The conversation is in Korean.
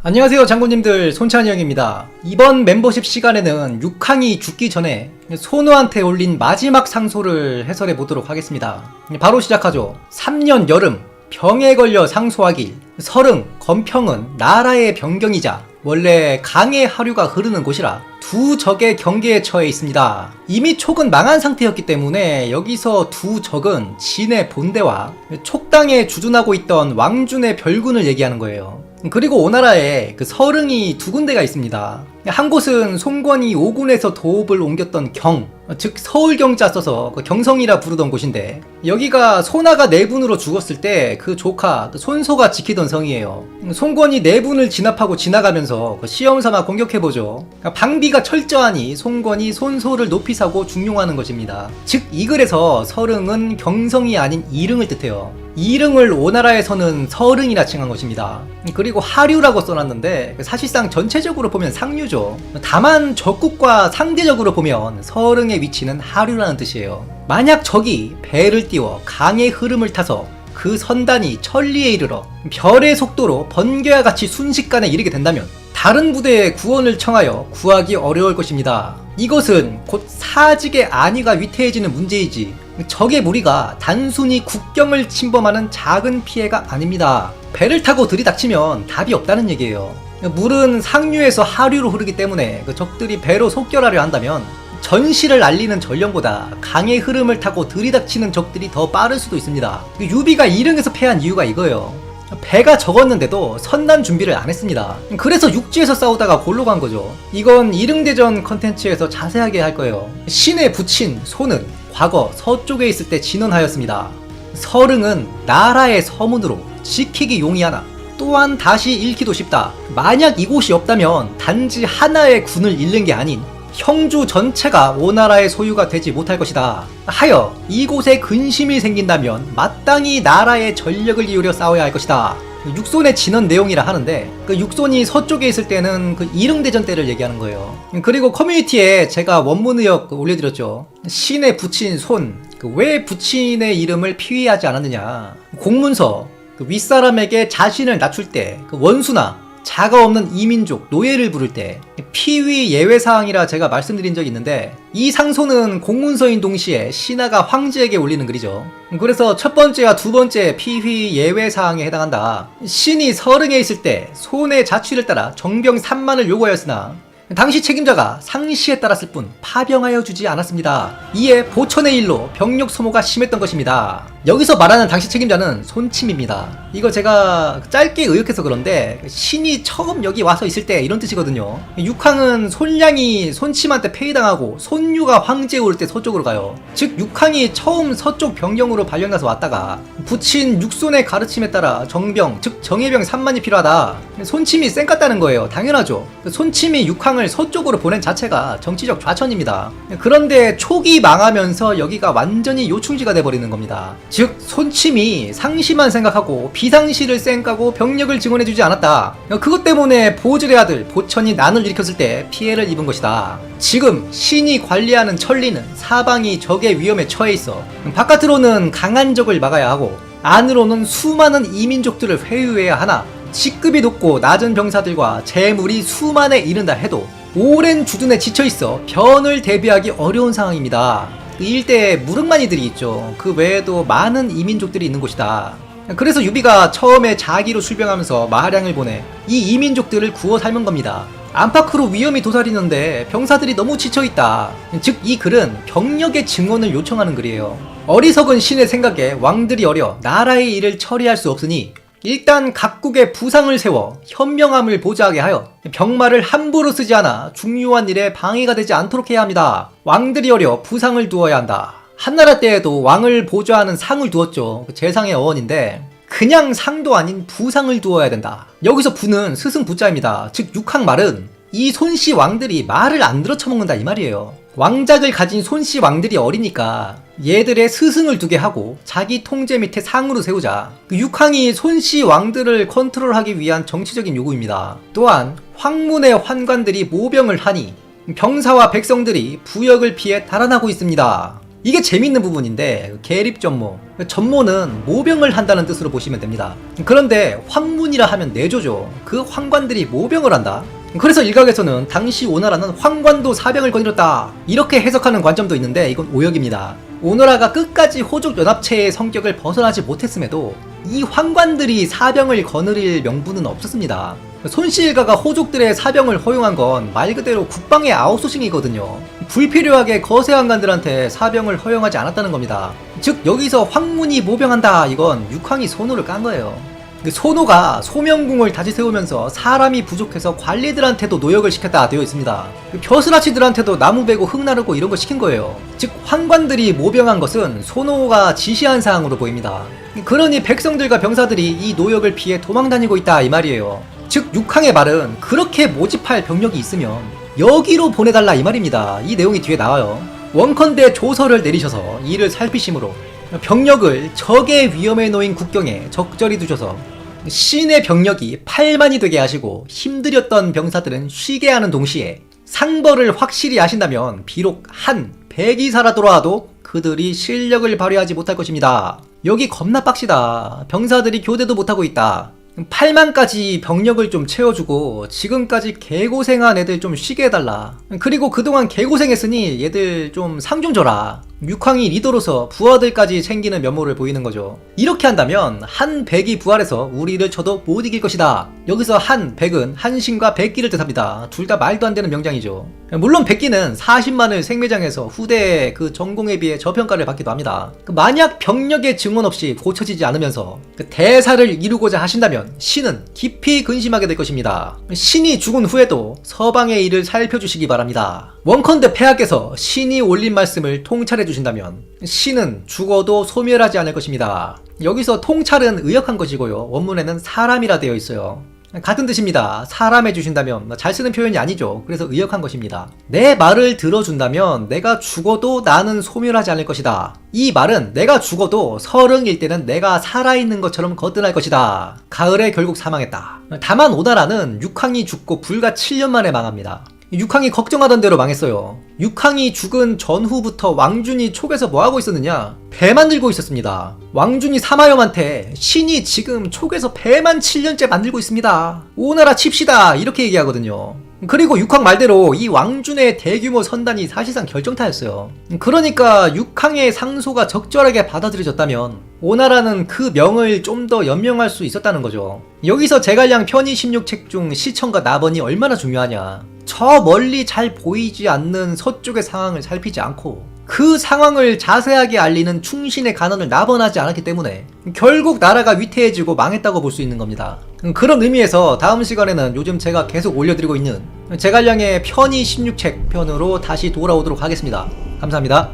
안녕하세요 장군님들, 손찬이 형입니다. 이번 멤버십 시간에는 육항이 죽기 전에 손우한테 올린 마지막 상소를 해설해 보도록 하겠습니다. 바로 시작하죠. 3년 여름 병에 걸려 상소하길. 설흥, 건평은 나라의 변경이자 원래 강의 하류가 흐르는 곳이라 두 적의 경계에 처해 있습니다. 이미 촉은 망한 상태였기 때문에 여기서 두 적은 진의 본대와 촉당에 주둔하고 있던 왕준의 별군을 얘기하는 거예요. 그리고 오나라에 그 설흥이 두 군데가 있습니다. 한 곳은 송권이 5군에서 도읍을 옮겼던 경, 즉 서울경자 써서 그 경성이라 부르던 곳인데, 여기가 소나가 4분으로 죽었을 때 그 조카 손소가 지키던 성이에요. 송권이 4분을 진압하고 지나가면서 그 시험삼아 공격해보죠. 방비가 철저하니 송권이 손소를 높이 사고 중용하는 것입니다. 즉 이 글에서 설흥은 경성이 아닌 이릉을 뜻해요. 이릉을 오나라에서는 설흥이라 칭한 것입니다. 그리고 하류라고 써놨는데 사실상 전체적으로 보면 상류죠. 다만 적국과 상대적으로 보면 설흥의 위치는 하류라는 뜻이에요. 만약 적이 배를 띄워 강의 흐름을 타서 그 선단이 천리에 이르러 별의 속도로 번개와 같이 순식간에 이르게 된다면 다른 부대의 구원을 청하여 구하기 어려울 것입니다. 이것은 곧 사직의 안위가 위태해지는 문제이지 적의 무리가 단순히 국경을 침범하는 작은 피해가 아닙니다. 배를 타고 들이닥치면 답이 없다는 얘기예요. 물은 상류에서 하류로 흐르기 때문에 그 적들이 배로 속결하려 한다면 전시를 알리는 전령보다 강의 흐름을 타고 들이닥치는 적들이 더 빠를 수도 있습니다. 유비가 이릉에서 패한 이유가 이거예요. 배가 적었는데도 선단 준비를 안 했습니다. 그래서 육지에서 싸우다가 골로 간 거죠. 이건 이릉대전 컨텐츠에서 자세하게 할 거예요. 신의 부친 소는 과거 서쪽에 있을 때 진언하였습니다. 설흥은 나라의 서문으로 지키기 용이하나 또한 다시 잃기도 쉽다. 만약 이곳이 없다면 단지 하나의 군을 잃는 게 아닌 형주 전체가 오나라의 소유가 되지 못할 것이다. 하여 이곳에 근심이 생긴다면 마땅히 나라의 전력을 기울여 싸워야 할 것이다. 육손의 진언 내용이라 하는데 그 육손이 서쪽에 있을 때는 그 이릉대전 때를 얘기하는 거예요. 그리고 커뮤니티에 제가 원문 의역 올려드렸죠. 신의 부친 손, 왜 부친의 이름을 피위하지 않았느냐. 공문서, 윗사람에게 자신을 낮출 때 원수나 자가 없는 이민족, 노예를 부를 때 피위 예외사항이라 제가 말씀드린 적이 있는데, 이 상소는 공문서인 동시에 신하가 황제에게 올리는 글이죠. 그래서 첫 번째와 두 번째 피위 예외사항에 해당한다. 신이 설흥에 있을 때 손의 자취를 따라 정병 3만을 요구하였으나 당시 책임자가 상시에 따랐을 뿐 파병하여 주지 않았습니다. 이에 보천의 일로 병력 소모가 심했던 것입니다. 여기서 말하는 당시 책임자는 손침입니다. 이거 제가 짧게 의역해서 그런데 신이 처음 여기 와서 있을 때 이런 뜻이거든요. 육항은 손량이 손침한테 폐위당하고 손유가 황제에 올 때 서쪽으로 가요. 즉 육항이 처음 서쪽 병영으로 발령나서 왔다가 부친 육손의 가르침에 따라 정병, 즉 정예병 3만이 필요하다. 손침이 쌩깠다는 거예요. 당연하죠. 손침이 육항을 서쪽으로 보낸 자체가 정치적 좌천입니다. 그런데 촉이 망하면서 여기가 완전히 요충지가 돼버리는 겁니다. 즉 손침이 상시만 생각하고 비상시를 쌩까고 병력을 증원해주지 않았다. 그것 때문에 보질의 아들 보천이 난을 일으켰을 때 피해를 입은 것이다. 지금 신이 관리하는 천리는 사방이 적의 위험에 처해 있어 바깥으로는 강한 적을 막아야 하고 안으로는 수많은 이민족들을 회유해야 하나 직급이 높고 낮은 병사들과 재물이 수만에 이른다 해도 오랜 주둔에 지쳐있어 변을 대비하기 어려운 상황입니다. 그 일대에 무릉만이들이 있죠. 그 외에도 많은 이민족들이 있는 곳이다. 그래서 유비가 처음에 자기로 출병하면서 마하량을 보내 이 이민족들을 구워 삶은 겁니다. 안팎으로 위험이 도사리는데 병사들이 너무 지쳐있다. 즉 이 글은 병력의 증원을 요청하는 글이에요. 어리석은 신의 생각에 왕들이 어려 나라의 일을 처리할 수 없으니 일단 각국의 부상을 세워 현명함을 보좌하게 하여 병마를 함부로 쓰지 않아 중요한 일에 방해가 되지 않도록 해야 합니다. 왕들이 어려 부상을 두어야 한다. 한나라 때에도 왕을 보좌하는 상을 두었죠. 재상의 어원인데 그냥 상도 아닌 부상을 두어야 된다. 여기서 부는 스승 부자입니다. 즉 육항 말은 이 손씨 왕들이 말을 안 들어 처먹는다 이 말이에요. 왕작을 가진 손씨 왕들이 어리니까 얘들의 스승을 두게 하고 자기 통제 밑에 상으로 세우자. 육항이 손씨 왕들을 컨트롤하기 위한 정치적인 요구입니다. 또한 황문의 환관들이 모병을 하니 병사와 백성들이 부역을 피해 달아나고 있습니다. 이게 재밌는 부분인데 계립전모, 전모는 모병을 한다는 뜻으로 보시면 됩니다. 그런데 황문이라 하면 내조죠. 그 황관들이 모병을 한다. 그래서 일각에서는 당시 오나라는 황관도 사병을 거느렸다 이렇게 해석하는 관점도 있는데 이건 오역입니다. 오나라가 끝까지 호족연합체의 성격을 벗어나지 못했음에도 이 황관들이 사병을 거느릴 명분은 없었습니다. 손씨일가가 호족들의 사병을 허용한 건 말 그대로 국방의 아웃소싱이거든요. 불필요하게 거세왕관들한테 사병을 허용하지 않았다는 겁니다. 즉 여기서 황문이 모병한다 이건 육황이 손호를 깐 거예요. 손호가 소명궁을 다시 세우면서 사람이 부족해서 관리들한테도 노역을 시켰다 되어 있습니다. 벼슬아치들한테도 나무 베고 흙 나르고 이런 거 시킨 거예요. 즉 황관들이 모병한 것은 손호가 지시한 사항으로 보입니다. 그러니 백성들과 병사들이 이 노역을 피해 도망다니고 있다 이 말이에요. 즉 육황의 말은 그렇게 모집할 병력이 있으면 여기로 보내달라 이 말입니다. 이 내용이 뒤에 나와요. 원컨대 조서를 내리셔서 이를 살피심으로 병력을 적의 위험에 놓인 국경에 적절히 두셔서 신의 병력이 8만이 되게 하시고 힘들였던 병사들은 쉬게 하는 동시에 상벌을 확실히 하신다면 비록 한 100이 살아 돌아와도 그들이 실력을 발휘하지 못할 것입니다. 여기 겁나 빡시다. 병사들이 교대도 못하고 있다. 8만까지 병력을 좀 채워주고 지금까지 개고생한 애들 좀 쉬게 해달라. 그리고 그동안 개고생했으니 얘들 좀 상 좀 줘라. 육황이 리더로서 부하들까지 챙기는 면모를 보이는 거죠. 이렇게 한다면 한 100이 부활해서 우리를 쳐도 못 이길 것이다. 여기서 한 100은 한신과 백기를 뜻합니다. 둘 다 말도 안 되는 명장이죠. 물론 백기는 40만을 생매장해서 후대 그 전공에 비해 저평가를 받기도 합니다. 만약 병력의 증언 없이 고쳐지지 않으면서 대사를 이루고자 하신다면 신은 깊이 근심하게 될 것입니다. 신이 죽은 후에도 서방의 일을 살펴주시기 바랍니다. 원컨대 폐하께서 신이 올린 말씀을 통찰해 주신다면 신은 죽어도 소멸하지 않을 것입니다. 여기서 통찰은 의역한 것이고요. 원문에는 사람이라 되어 있어요. 같은 뜻입니다. 사람 해주신다면 잘 쓰는 표현이 아니죠. 그래서 의역한 것입니다. 내 말을 들어준다면 내가 죽어도 나는 소멸하지 않을 것이다. 이 말은 내가 죽어도 서릉일 때는 내가 살아있는 것처럼 거듭날 것이다. 가을에 결국 사망했다. 다만 오나라는 육황이 죽고 불과 7년 만에 망합니다. 육황이 걱정하던 대로 망했어요. 육황이 죽은 전후부터 왕준이 촉에서 뭐하고 있었느냐? 배 만들고 있었습니다. 왕준이 사마염한테 신이 지금 촉에서 배만 7년째 만들고 있습니다. 오나라 칩시다 이렇게 얘기하거든요. 그리고 육황 말대로 이 왕준의 대규모 선단이 사실상 결정타였어요. 그러니까 육황의 상소가 적절하게 받아들여졌다면 오나라는 그 명을 좀 더 연명할 수 있었다는 거죠. 여기서 제갈량 편의 16책 중 시청과 나번이 얼마나 중요하냐. 저 멀리 잘 보이지 않는 서쪽의 상황을 살피지 않고 그 상황을 자세하게 알리는 충신의 간언을 나번하지 않았기 때문에 결국 나라가 위태해지고 망했다고 볼 수 있는 겁니다. 그런 의미에서 다음 시간에는 요즘 제가 계속 올려드리고 있는 제갈량의 편의 16책 편으로 다시 돌아오도록 하겠습니다. 감사합니다.